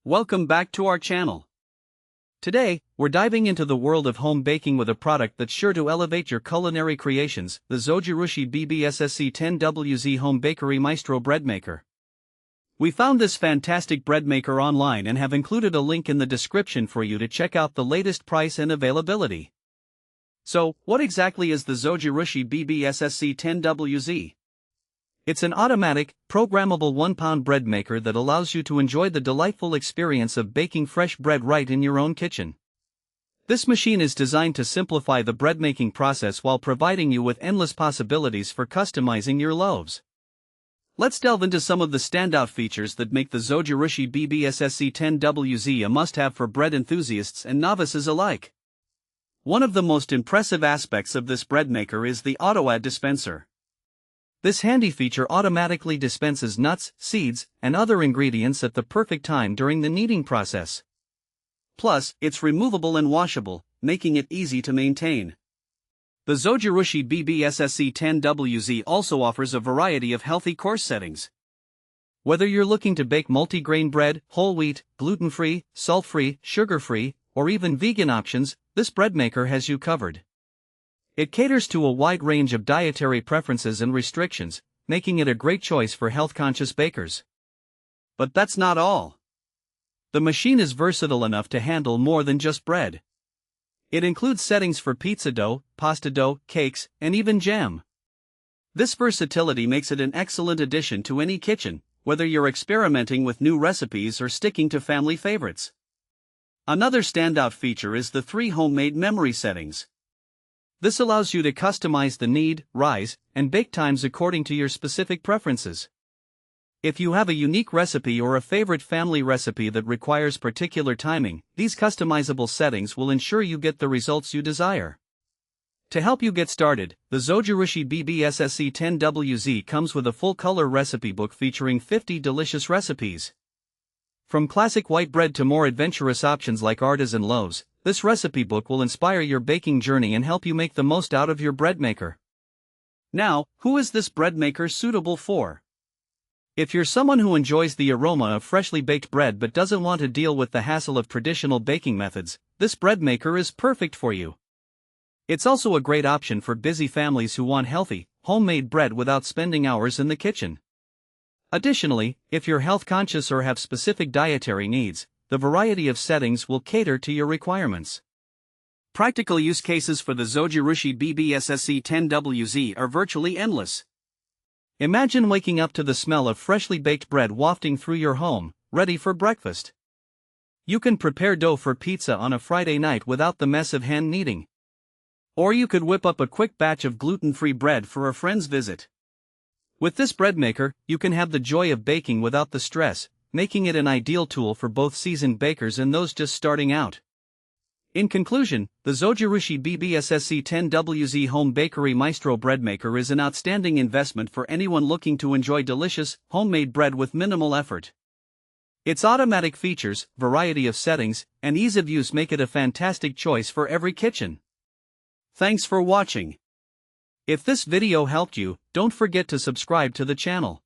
Welcome back to our channel. Today, we're diving into the world of home baking with a product that's sure to elevate your culinary creations, the Zojirushi BB-SSC10WZ Home Bakery Maestro Breadmaker. We found this fantastic breadmaker online and have included a link in the description for you to check out the latest price and availability. So, what exactly is the Zojirushi BB-SSC10WZ? It's an automatic, programmable 1-pound bread maker that allows you to enjoy the delightful experience of baking fresh bread right in your own kitchen. This machine is designed to simplify the bread making process while providing you with endless possibilities for customizing your loaves. Let's delve into some of the standout features that make the Zojirushi BB-SSC10WZ a must-have for bread enthusiasts and novices alike. One of the most impressive aspects of this bread maker is the auto-add dispenser. This handy feature automatically dispenses nuts, seeds, and other ingredients at the perfect time during the kneading process. Plus, it's removable and washable, making it easy to maintain. The Zojirushi BB-SSC10WZ also offers a variety of healthy course settings. Whether you're looking to bake multigrain bread, whole wheat, gluten-free, salt-free, sugar-free, or even vegan options, this bread maker has you covered. It caters to a wide range of dietary preferences and restrictions, making it a great choice for health-conscious bakers. But that's not all. The machine is versatile enough to handle more than just bread. It includes settings for pizza dough, pasta dough, cakes, and even jam. This versatility makes it an excellent addition to any kitchen, whether you're experimenting with new recipes or sticking to family favorites. Another standout feature is the 3 homemade memory settings. This allows you to customize the knead, rise, and bake times according to your specific preferences. If you have a unique recipe or a favorite family recipe that requires particular timing, these customizable settings will ensure you get the results you desire. To help you get started, the Zojirushi BB-SSC10WZ comes with a full-color recipe book featuring 50 delicious recipes. From classic white bread to more adventurous options like artisan loaves, this recipe book will inspire your baking journey and help you make the most out of your bread maker. Now, who is this bread maker suitable for? If you're someone who enjoys the aroma of freshly baked bread but doesn't want to deal with the hassle of traditional baking methods, this bread maker is perfect for you. It's also a great option for busy families who want healthy, homemade bread without spending hours in the kitchen. Additionally, if you're health conscious or have specific dietary needs, the variety of settings will cater to your requirements. Practical use cases for the Zojirushi BB-SSC10WZ are virtually endless. Imagine waking up to the smell of freshly baked bread wafting through your home, ready for breakfast. You can prepare dough for pizza on a Friday night without the mess of hand kneading. Or you could whip up a quick batch of gluten-free bread for a friend's visit. With this bread maker, you can have the joy of baking without the stress, making it an ideal tool for both seasoned bakers and those just starting out. In conclusion, the Zojirushi BB-SSC10WZ Home Bakery Maestro Breadmaker is an outstanding investment for anyone looking to enjoy delicious, homemade bread with minimal effort. Its automatic features, variety of settings, and ease of use make it a fantastic choice for every kitchen. Thanks for watching. If this video helped you, don't forget to subscribe to the channel.